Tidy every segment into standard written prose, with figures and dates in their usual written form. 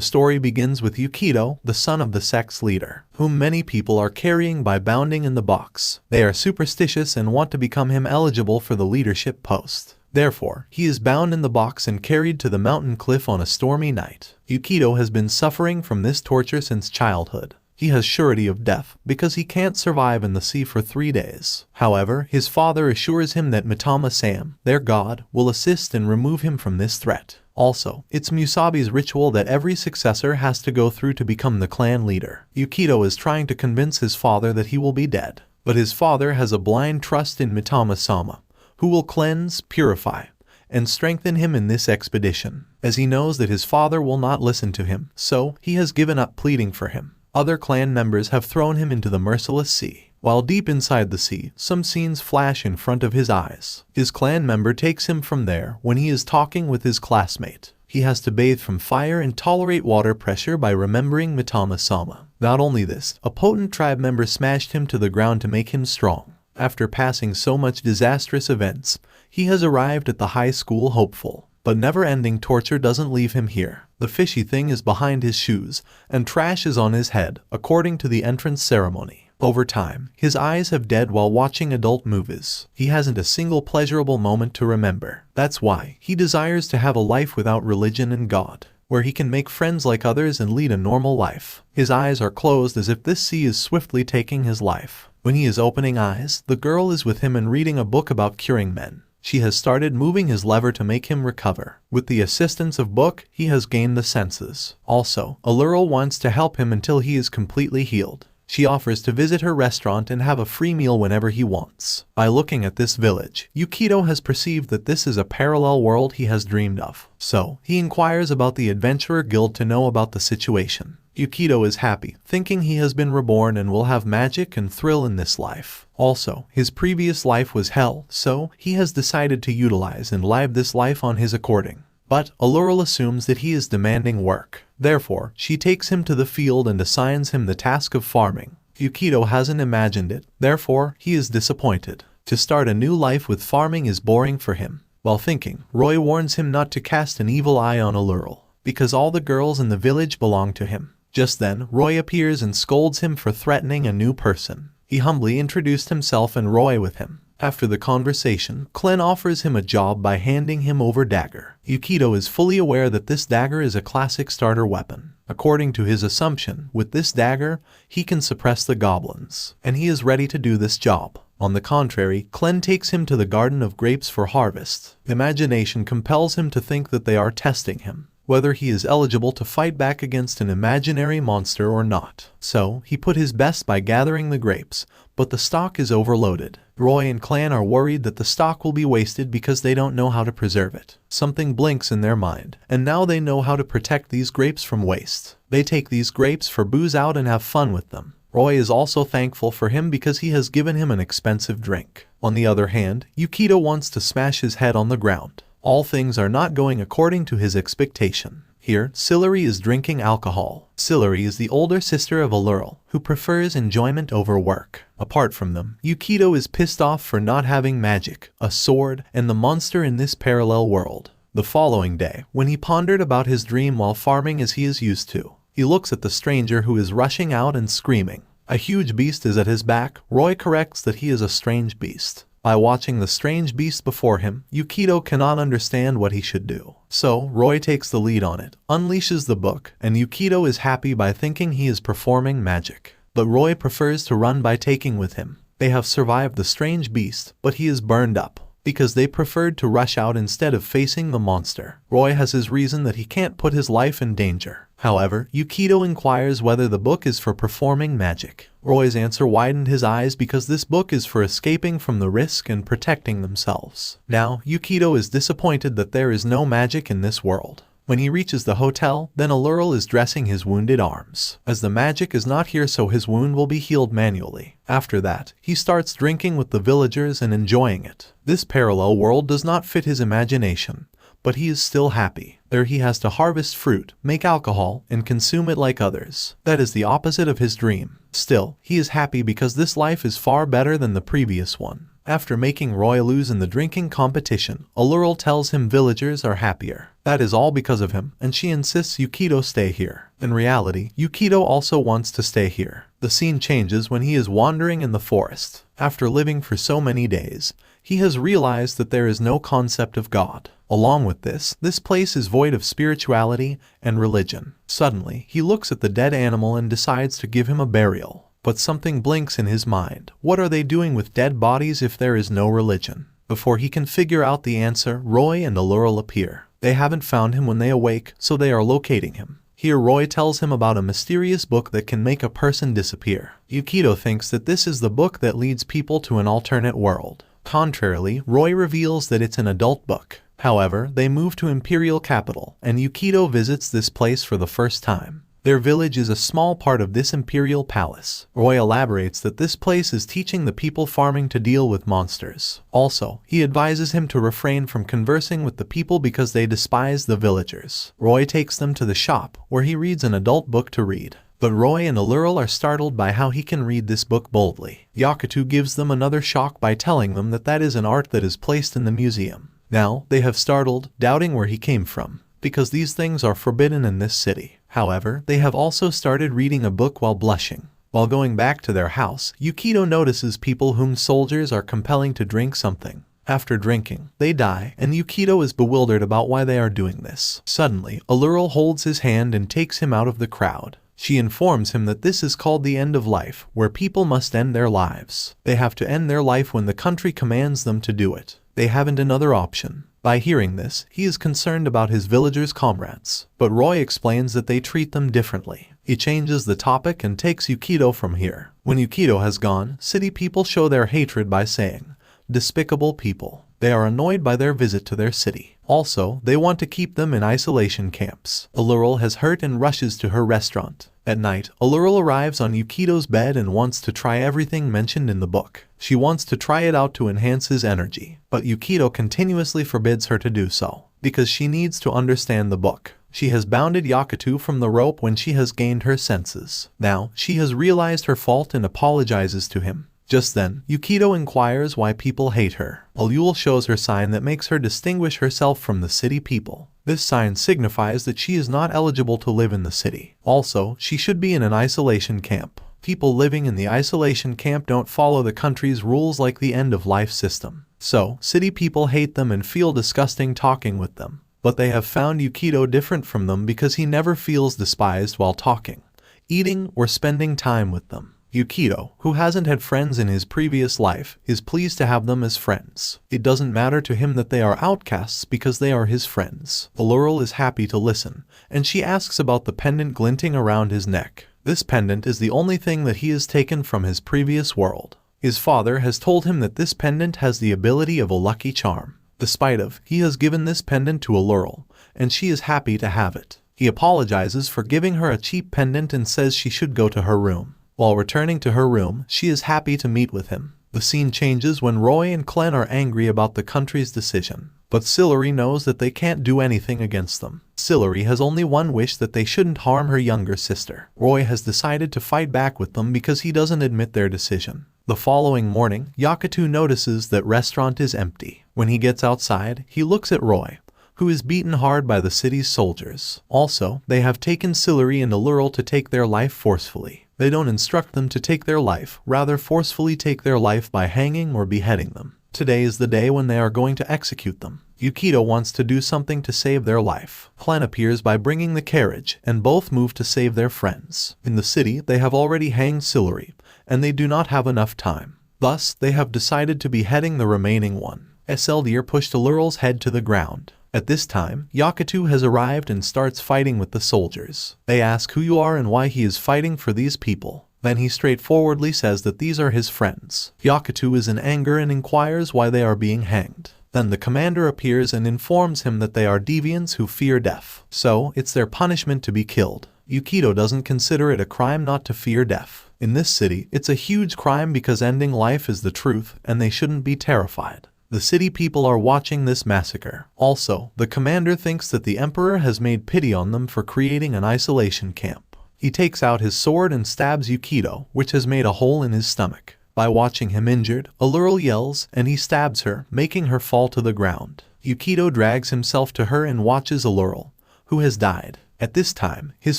The story begins with Yukito, the son of the sect's leader, whom many people are carrying by bounding in the box. They are superstitious and want to become him eligible for the leadership post. Therefore, he is bound in the box and carried to the mountain cliff on a stormy night. Yukito has been suffering from this torture since childhood. He has surety of death because he can't survive in the sea for 3 days. However, his father assures him that Mitama-sama, their god, will assist and remove him from this threat. Also, it's Musabi's ritual that every successor has to go through to become the clan leader. Yukito is trying to convince his father that he will be dead, but his father has a blind trust in Mitama-sama, who will cleanse, purify, and strengthen him in this expedition, as he knows that his father will not listen to him, so he has given up pleading for him. Other clan members have thrown him into the merciless sea. While deep inside the sea, some scenes flash in front of his eyes. His clan member takes him from there when he is talking with his classmate. He has to bathe from fire and tolerate water pressure by remembering Mitama-sama. Not only this, a potent tribe member smashed him to the ground to make him strong. After passing so much disastrous events, he has arrived at the high school hopeful. But never-ending torture doesn't leave him here. The fishy thing is behind his shoes, and trash is on his head, according to the entrance ceremony. Over time, his eyes have dead while watching adult movies. He hasn't a single pleasurable moment to remember. That's why he desires to have a life without religion and God, where he can make friends like others and lead a normal life. His eyes are closed as if this sea is swiftly taking his life. When he is opening eyes, the girl is with him and reading a book about curing men. She has started moving his lever to make him recover. With the assistance of book, he has gained the senses. Also, Allura wants to help him until he is completely healed. She offers to visit her restaurant and have a free meal whenever he wants. By looking at this village, Yukito has perceived that this is a parallel world he has dreamed of. So, he inquires about the Adventurer Guild to know about the situation. Yukito is happy, thinking he has been reborn and will have magic and thrill in this life. Also, his previous life was hell, so he has decided to utilize and live this life on his according. But Allura assumes that he is demanding work. Therefore, she takes him to the field and assigns him the task of farming. Yukito hasn't imagined it, therefore he is disappointed. To start a new life with farming is boring for him. While thinking, Roy warns him not to cast an evil eye on Allura, because all the girls in the village belong to him. Just then, Roy appears and scolds him for threatening a new person. He humbly introduced himself and Roy with him. After the conversation, Klen offers him a job by handing him over dagger. Yukito is fully aware that this dagger is a classic starter weapon. According to his assumption, with this dagger, he can suppress the goblins, and he is ready to do this job. On the contrary, Klen takes him to the Garden of Grapes for harvest. Imagination compels him to think that they are testing him, whether he is eligible to fight back against an imaginary monster or not. So, he put his best by gathering the grapes, but the stock is overloaded. Roy and Clan are worried that the stock will be wasted because they don't know how to preserve it. Something blinks in their mind, and now they know how to protect these grapes from waste. They take these grapes for booze out and have fun with them. Roy is also thankful for him because he has given him an expensive drink. On the other hand, Yukito wants to smash his head on the ground. All things are not going according to his expectation. Here, Celery is drinking alcohol. Celery is the older sister of Allura, who prefers enjoyment over work. Apart from them, Yukito is pissed off for not having magic, a sword, and the monster in this parallel world. The following day, when he pondered about his dream while farming as he is used to, he looks at the stranger who is rushing out and screaming. A huge beast is at his back. Roy corrects that he is a strange beast. By watching the strange beast before him, Yukito cannot understand what he should do. So, Roy takes the lead on it, unleashes the book, and Yukito is happy by thinking he is performing magic. But Roy prefers to run by taking with him. They have survived the strange beast, but he is burned up, because they preferred to rush out instead of facing the monster. Roy has his reason that he can't put his life in danger. However, Yukito inquires whether the book is for performing magic. Roy's answer widened his eyes because this book is for escaping from the risk and protecting themselves. Now, Yukito is disappointed that there is no magic in this world. When he reaches the hotel, then Allura is dressing his wounded arms, as the magic is not here so his wound will be healed manually. After that, he starts drinking with the villagers and enjoying it. This parallel world does not fit his imagination, but he is still happy. There he has to harvest fruit, make alcohol, and consume it like others. That is the opposite of his dream. Still, he is happy because this life is far better than the previous one. After making Roy lose in the drinking competition, Allurl tells him villagers are happier. That is all because of him, and she insists Yukito stay here. In reality, Yukito also wants to stay here. The scene changes when he is wandering in the forest. After living for so many days, he has realized that there is no concept of God. Along with this place is void of spirituality and religion. Suddenly, he looks at the dead animal and decides to give him a burial. But something blinks in his mind. What are they doing with dead bodies if there is no religion? Before he can figure out the answer, Roy and Allurl appear. They haven't found him when they awake, so they are locating him. Here Roy tells him about a mysterious book that can make a person disappear. Yukito thinks that this is the book that leads people to an alternate world. Contrarily, Roy reveals that it's an adult book. However, they move to Imperial Capital, and Yukito visits this place for the first time. Their village is a small part of this imperial palace. Roy elaborates that this place is teaching the people farming to deal with monsters. Also, he advises him to refrain from conversing with the people because they despise the villagers. Roy takes them to the shop, where he reads an adult book to read. But Roy and Allurl are startled by how he can read this book boldly. Yukito gives them another shock by telling them that that is an art that is placed in the museum. Now, they have startled, doubting where he came from, because these things are forbidden in this city. However, they have also started reading a book while blushing. While going back to their house, Yukito notices people whom soldiers are compelling to drink something. After drinking, they die, and Yukito is bewildered about why they are doing this. Suddenly, Allurl holds his hand and takes him out of the crowd. She informs him that this is called the end of life, where people must end their lives. They have to end their life when the country commands them to do it. They haven't another option. By hearing this, he is concerned about his villagers' comrades, but Roy explains that they treat them differently. He changes the topic and takes Yukito from here. When Yukito has gone, city people show their hatred by saying, "Despicable people." They are annoyed by their visit to their city. Also, they want to keep them in isolation camps. Allurl has hurt and rushes to her restaurant. At night, Allurl arrives on Yukito's bed and wants to try everything mentioned in the book. She wants to try it out to enhance his energy, but Yukito continuously forbids her to do so, because she needs to understand the book. She has bounded Yukito from the rope when she has gained her senses. Now, she has realized her fault and apologizes to him. Just then, Yukito inquires why people hate her. Allurl shows her sign that makes her distinguish herself from the city people. This sign signifies that she is not eligible to live in the city. Also, she should be in an isolation camp. People living in the isolation camp don't follow the country's rules like the end-of-life system. So, city people hate them and feel disgusting talking with them. But they have found Yukito different from them because he never feels despised while talking, eating, or spending time with them. Yukito, who hasn't had friends in his previous life, is pleased to have them as friends. It doesn't matter to him that they are outcasts because they are his friends. Allurl is happy to listen, and she asks about the pendant glinting around his neck. This pendant is the only thing that he has taken from his previous world. His father has told him that this pendant has the ability of a lucky charm. Despite of, he has given this pendant to Allurl, and she is happy to have it. He apologizes for giving her a cheap pendant and says she should go to her room. While returning to her room, she is happy to meet with him. The scene changes when Roy and Clen are angry about the country's decision. But Sillery knows that they can't do anything against them. Sillery has only one wish, that they shouldn't harm her younger sister. Roy has decided to fight back with them because he doesn't admit their decision. The following morning, Yukito notices that restaurant is empty. When he gets outside, he looks at Roy, who is beaten hard by the city's soldiers. Also, they have taken Sillery and Allurl to take their life forcefully. They don't instruct them to take their life, rather forcefully take their life by hanging or beheading them. Today is the day when they are going to execute them. Yukito wants to do something to save their life. Clen appears by bringing the carriage, and both move to save their friends. In the city, they have already hanged Sillery, and they do not have enough time. Thus, they have decided to beheading the remaining one. Eldir pushed Allurl's head to the ground. At this time, Yukito has arrived and starts fighting with the soldiers. They ask who you are and why he is fighting for these people. Then he straightforwardly says that these are his friends. Yukito is in anger and inquires why they are being hanged. Then the commander appears and informs him that they are deviants who fear death. So, it's their punishment to be killed. Yukito doesn't consider it a crime not to fear death. In this city, it's a huge crime because ending life is the truth, and they shouldn't be terrified. The city people are watching this massacre. Also, the commander thinks that the emperor has made pity on them for creating an isolation camp. He takes out his sword and stabs Yukito, which has made a hole in his stomach. By watching him injured, Allurl yells and he stabs her, making her fall to the ground. Yukito drags himself to her and watches Allurl, who has died. At this time, his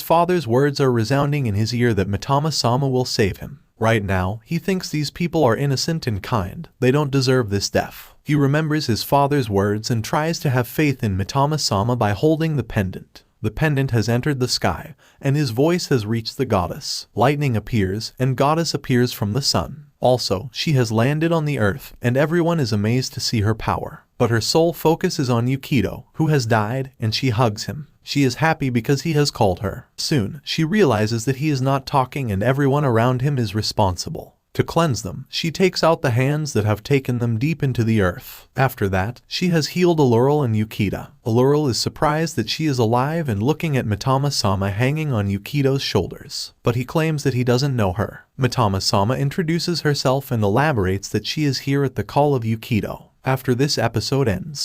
father's words are resounding in his ear that Mitama-sama will save him. Right now, he thinks these people are innocent and kind. They don't deserve this death. He remembers his father's words and tries to have faith in Mitama-sama by holding the pendant. The pendant has entered the sky, and his voice has reached the goddess. Lightning appears, and Goddess appears from the sun. Also, she has landed on the earth, and everyone is amazed to see her power. But her sole focus is on Yukito, who has died, and she hugs him. She is happy because he has called her. Soon, she realizes that he is not talking and everyone around him is responsible. To cleanse them, she takes out the hands that have taken them deep into the earth. After that, she has healed Allurl and Yukito. Allurl is surprised that she is alive and looking at Mitama-sama hanging on Yukito's shoulders. But he claims that he doesn't know her. Mitama-sama introduces herself and elaborates that she is here at the call of Yukito. After this episode ends,